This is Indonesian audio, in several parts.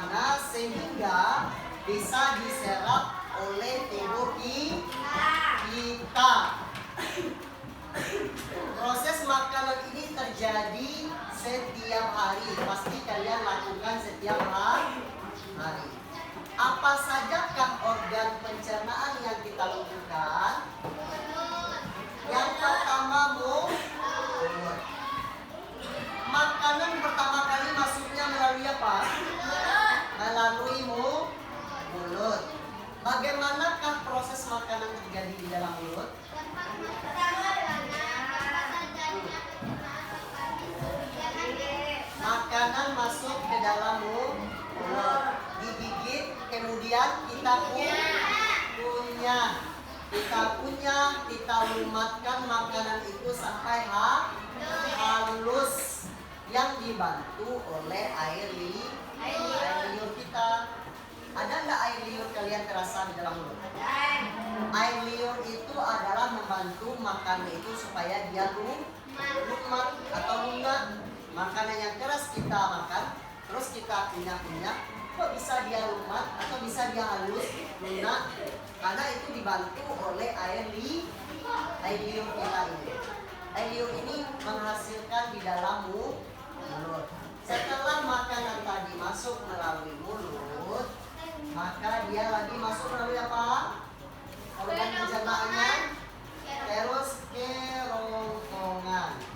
sana sehingga bisa diserap oleh tubuh kita. Proses makanan ini terjadi setiap hari. Pasti kalian lakukan setiap hari. Apa sajakah organ pencernaan yang kita lakukan? Yang pertama, mulut. Makanan pertama kali masuknya melalui apa? Melalui mulut. Bagaimanakah proses makanan terjadi di dalam mulut? Makanan masuk ke dalam mulut, digigit, kemudian kita kunyah, kita lumatkan makanan itu sampai halus, yang dibantu oleh air liur kita. Ada nggak air liur kalian terasa di dalam mulut? Air liur itu adalah membantu makanan itu supaya dia lumat atau lunak. Makanan yang keras kita makan, terus kita kunyah-kunyah, kok bisa dia lumat atau bisa dia halus, lunak? Karena itu dibantu oleh air liur kita ini. Air liur ini menghasilkan di dalam mulut. Setelah makanan tadi masuk melalui mulut, maka dia lagi masuk melalui apa? Organ pencernaannya, terus kerongkongan.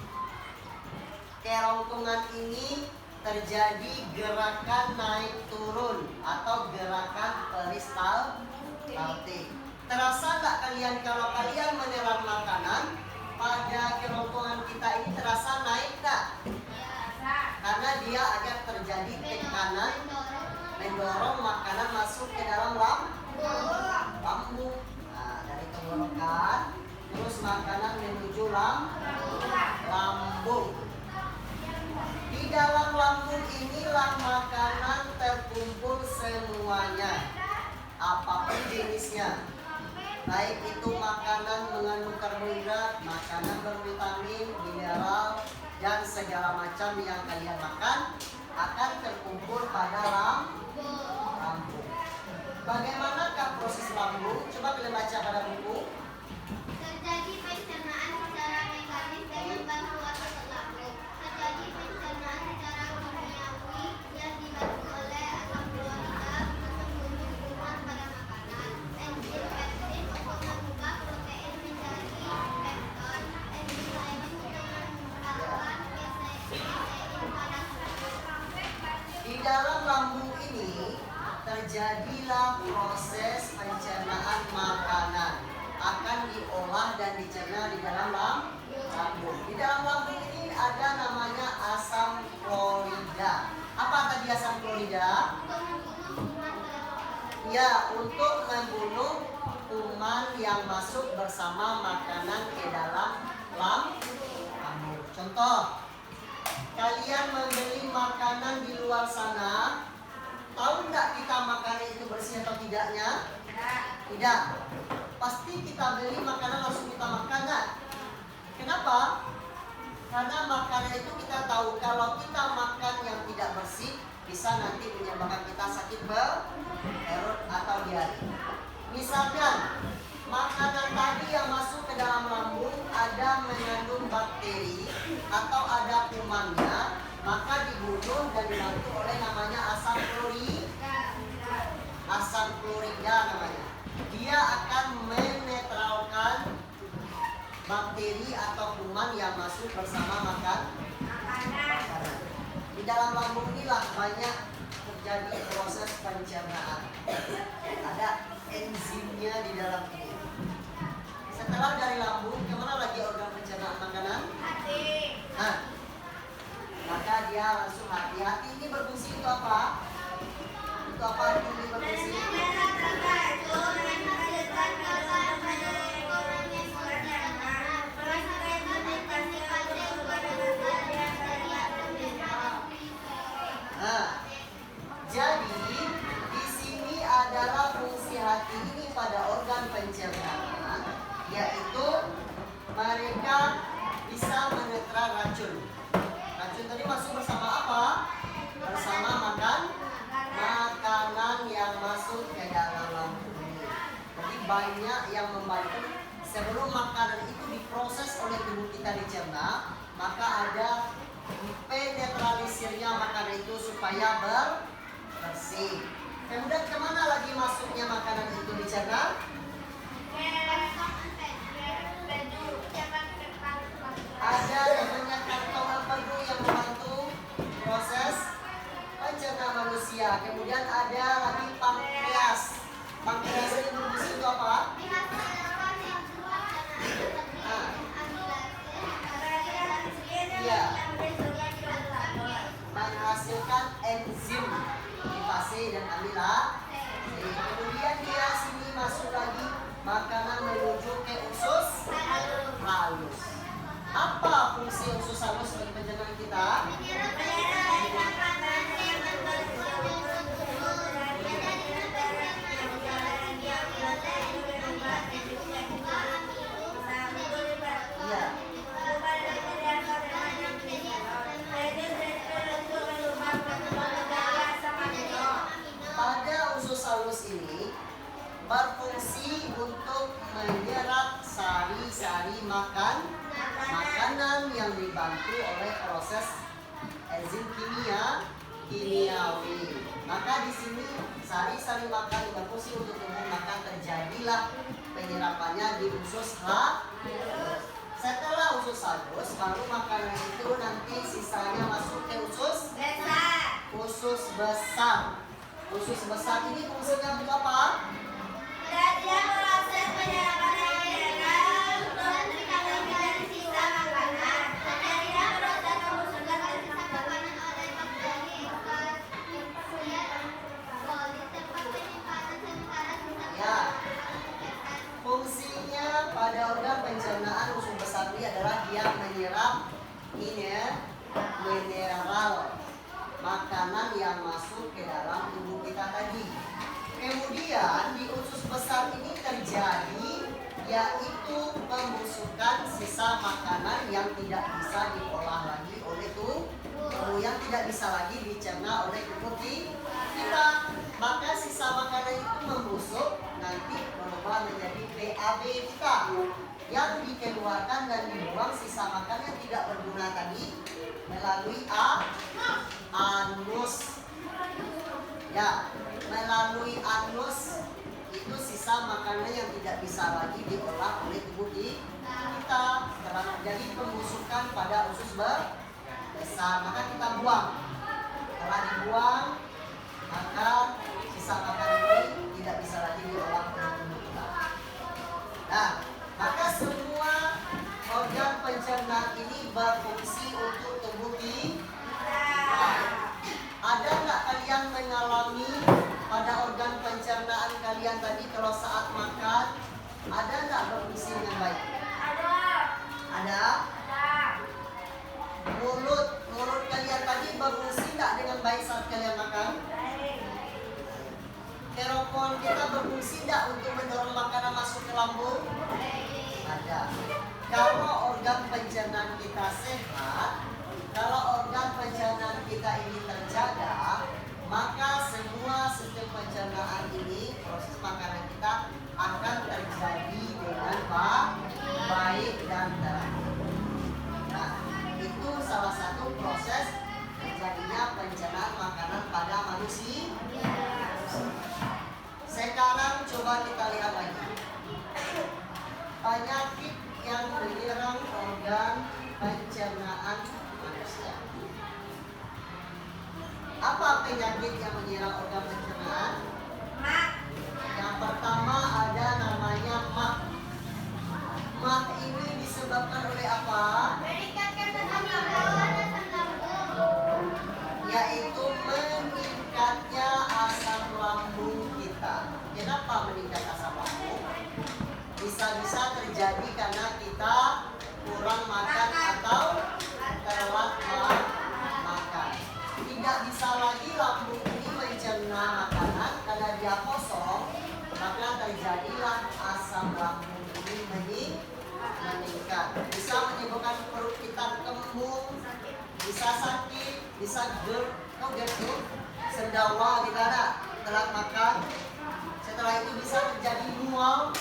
Kerongkongan ini terjadi gerakan naik turun atau gerakan peristaltik. Terasa nggak kalian kalau kalian menelan makanan pada kerongkongan kita ini terasa naik nggak? Karena dia akan terjadi tekanan mendorong makanan masuk ke dalam lambung. Nah, dari tenggorokan terus makanan menuju lambung. Di dalam lambung inilah makanan terkumpul semuanya, apapun jenisnya. Baik itu makanan mengandung karbohidrat, makanan bervitamin, mineral, dan segala macam yang kalian makan akan terkumpul pada lambung. Bagaimanakah proses lambung? Coba kalian baca pada buku. Terjadi pencernaan secara mekanis dengan bantuan otot lambung. Terjadi pencernaan secara kimiawi yang dibantu oleh asam klorida untuk membunuh kuman pada makanan. Enzim peptid untuk mengubah protein menjadi pepton. Enzim lain untuk mengembangkan kesein pada struktur. Di dalam lambung ini terjadilah proses pencernaan makanan, akan diolah dan dicerna di dalam lambung. Di dalam lambung ini ada namanya asam klorida. Apa tadi asam klorida? Ya, untuk membunuh kuman yang masuk bersama makanan ke dalam lambung. Contoh, kalian membeli makanan di luar sana, tahu nggak kita makannya itu bersih atau tidaknya? Tidak. Pasti kita beli makanan langsung kita makan, nggak? Kenapa? Karena makanan itu kita tahu kalau kita makan yang tidak bersih bisa nanti menyebabkan kita sakit perut atau diare. Misalkan makanan tadi yang masuk ke dalam lambung ada mengandung bakteri atau ada kumannya, maka dibunuh dan dibantu oleh namanya asam klorida namanya. Dia akan menetralkan bakteri atau kuman yang masuk bersama makanan. Di dalam lambung inilah banyak terjadi proses pencernaan. Ada enzimnya di dalam ini. Setelah dari lambung, kemana lagi organ pencernaan makanan? Hati. Nah, maka dia langsung hati. Hati ini berfungsi untuk apa? Untuk apa hati ini berfungsi? Nah, jadi di sini adalah fungsi hati ini pada organ pencernaan, yaitu mereka bisa menetral racun. Racun tadi masuk bersama apa? Bersama makan banyak yang membantu sebelum makanan itu diproses oleh tubuh kita dicerna, maka ada penetralisirnya makanan itu supaya bersih. Kemudian kemana lagi masuknya makanan itu dicerna? Ada namanya kantong empedu yang membantu proses pencernaan manusia. Kemudian ada lagi pankreas. Pankreas ini berfungsi untuk apa? Iya, menghasilkan enzim lipase dan amilase. Kemudian dia sini masuk lagi makanan menuju ke usus halus. Apa fungsi usus halus bagi pencernaan kita? Iya. Pada usus halus ini berfungsi untuk menyerap sari-sari makanan yang dibantu oleh proses enzim kimiawi. Maka di sini sari-sari makanan berfungsi untuk tubuh, maka terjadilah penyerapannya di usus halus. Setelah usus halus, baru makanan itu nanti sisanya masuk ke usus besar. Usus besar ini fungsinya untuk apa? Dia proses penyerapan mineral dan vitamin dari sisa makanan. Dia proses pembusukan dari sisa makanan oleh bakteri Ya. Fungsinya pada organ pencernaan usus besar ini adalah dia menyerap mineral makanan yang masuk ke dalam tubuh kita tadi. Kemudian di usus besar ini terjadi yaitu pembusukan sisa makanan yang tidak bisa diolah lagi oleh tubuh, yang tidak bisa lagi dicerna oleh tubuh kita. Maka sisa makanan itu membusuk, nanti berubah menjadi BAB kita yang dikeluarkan dan dibuang sisa makanan yang tidak berguna tadi melalui anus. Ya, melalui anus itu sisa makanan yang tidak bisa lagi diolah oleh tubuh kita, telah terjadi pembusukan pada usus besar, maka kita buang. Setelah dibuang, maka sisa makanan ini tidak bisa lagi diolah oleh tubuh kita. Nah, maka semua organ pencernaan ini berfungsi untuk tubuh kita. Ada nggak kalian mengalami pada organ pencernaan kalian tadi kalau saat makan ada nggak berfungsi dengan baik? Ada. Mulut kalian tadi berfungsi nggak dengan baik saat kalian makan? Keropon kita berfungsi nggak untuk mendorong makanan masuk ke lambung? Ada. Kalau organ pencernaan kita sehat, kalau organ pencernaan kita ini terjaga, maka semua sistem pencernaan ini, proses makanan kita akan terjadi dengan baik dan teratur. Nah, itu salah satu proses terjadinya pencernaan makanan pada manusia. Sekarang coba kita lihat lagi penyakit yang menyerang organ pencernaan manusia. Apa penyakit yang menyerang organ pencernaan? Yang pertama ada namanya MAC. MAC ini disebabkan oleh apa? Yaitu meningkatnya asam lambung kita. Kenapa meningkat asam lambung? Bisa-bisa terjadi karena kita kurang makan atau telat makan. Tidak bisa lagi lambung ini mencerna makanan karena dia kosong, maka terjadilah asam lambung ini meningkat. Bisa menyebabkan perut kita kembung, bisa sakit, bisa sendawa kita ada telat makan. Setelah itu bisa terjadi mual,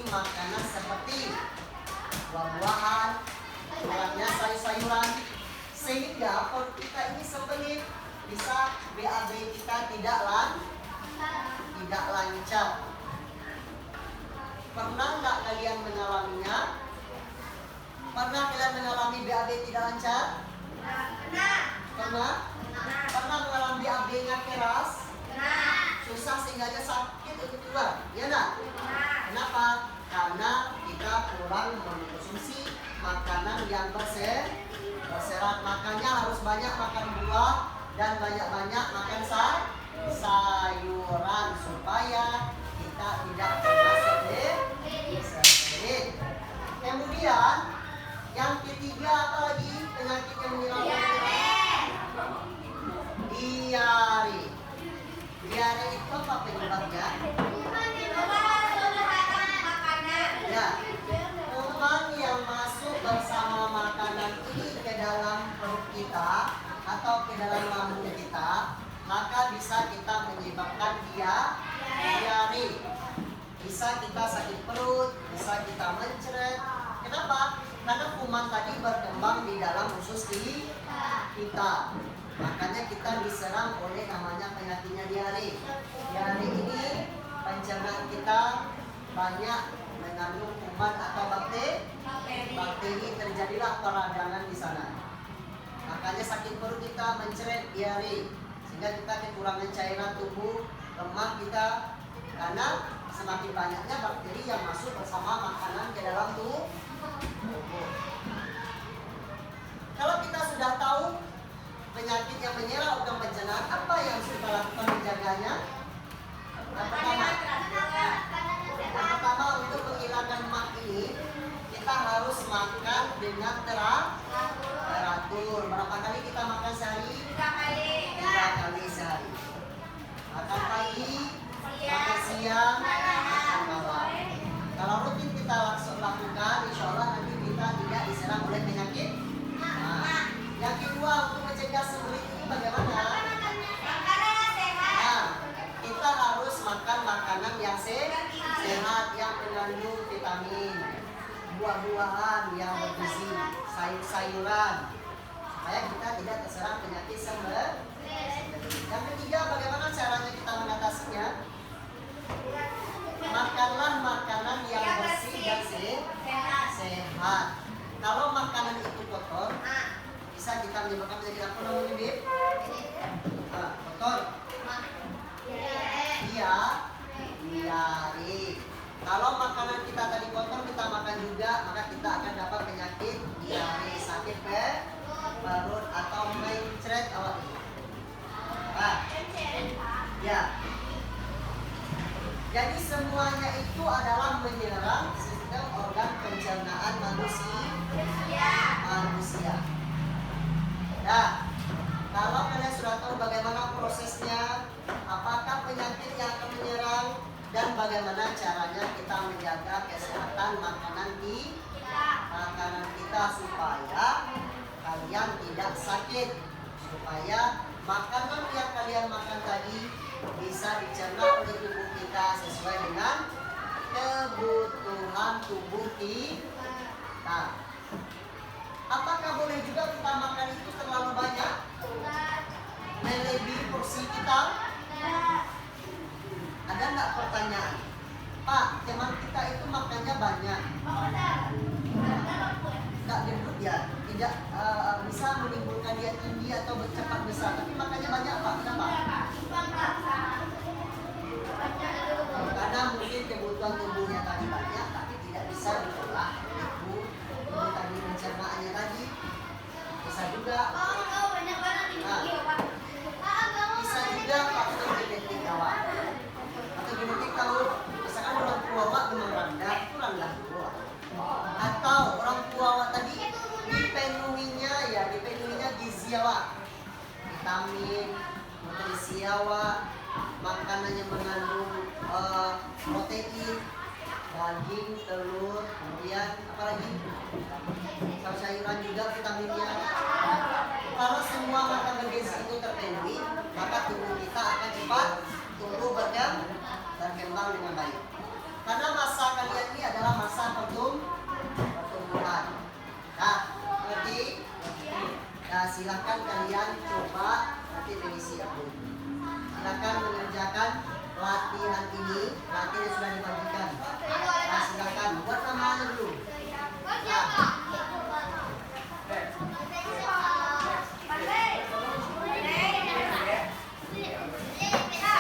makanan seperti buah-buahan, kurangnya sayur-sayuran, sehingga perut kita ini sebenarnya bisa BAB kita tidak lancar. Pernah nggak kalian mengalaminya? Pernah kalian mengalami BAB tidak lancar? Pernah? Pernah mengalami BAB-nya keras? Susah sehingga sakit untuk keluar, ya enggak? Kenapa? Karena kita kurang mengkonsumsi makanan yang berserat. Makanya harus banyak makan buah dan banyak-banyak makan sayuran supaya kita tidak kena sakit. Kemudian yang ketiga apa lagi penyakit yang menyerang? Diare. Diare itu apa penyebabnya? Ya, kuman yang masuk bersama makanan ini ke dalam perut kita atau ke dalam lambung kita, maka bisa kita menyebabkan diare. Bisa kita sakit perut, bisa kita mencret. Kenapa? Karena kuman tadi berkembang di dalam usus kita. Makanya kita diserang oleh namanya penyakitnya diare. Diare ini pencernaan kita banyak mengandung kuman atau bakteri, terjadilah peradangan di sana. Makanya sakit perut kita, mencret, diare, sehingga kita kekurangan cairan tubuh, lemah kita, karena semakin banyaknya bakteri yang masuk bersama makanan ke dalam tubuh. Kalau kita sudah tahu penyakit yang menyerang organ pencernaan, apa yang harus kita lakukan menjaganya? Yang pertama untuk menghilangkan lemak ini, kita harus makan dengan teratur. Berapa kali kita makan sehari? 3 kali sehari. Makan pagi, makan siang, makan malam. Kalau rutin kita lakukan, insya Allah nanti kita tidak diserang oleh penyakit. Yang kedua, untuk mencegah sembelit ini bagaimana? Kita harus makan makanan yang sehat, yang mengandung vitamin, buah-buahan yang bergizi, sayur-sayuran, supaya kita tidak terserang penyakit sembelit. Yang ketiga, bagaimana caranya kita mengatasinya? Makanlah makanan yang bersih dan sehat. Kalau makanan itu kotor, bisa kita menyebabkan penyakit apa namanya, Bib? Kotor. Diare. Kalau makanan kita tadi kotor, kita makan juga, maka kita akan dapat penyakit diare, sakit perut atau mencret awak. Ya. Jadi semuanya itu adalah menyerang sistem organ pencernaan manusia. Nah, kalau kalian sudah tahu bagaimana prosesnya, apakah penyakit yang akan menyerang, dan bagaimana caranya kita menjaga kesehatan makanan kita supaya kalian tidak sakit, supaya makanan yang kalian makan tadi bisa dicerna oleh tubuh kita sesuai dengan kebutuhan tubuh kita. Apakah boleh juga kita makan itu terlalu banyak? Melebihi porsi kita? Ada nggak pertanyaan? Pak, teman kita itu makannya banyak. Nggak gendut ya? Tidak bisa menimbulkan dia tinggi atau cepat besar. Tapi makannya banyak Pak. Kenapa? Karena mungkin kebutuhan tubuhnya tadi banyak, tapi tidak bisa diolah tubuh tadi pencernaannya tadi. Bisa juga. Bisa juga faktor genetik awak. Atau genetik tahu, misalkan orang tua awak memang rendah, itu rendah dulu. Atau orang tua awak tadi dipenuhinya gizi awak, vitamin, nutrisi awak, makanannya mengandung protein, daging, telur, kemudian apa lagi? Sayuran juga vitaminnya. Kalau semua makanan bergizi itu terpenuhi, maka tubuh kita akan cepat tumbuh berkembang dengan baik. Karena masa kalian ini adalah masa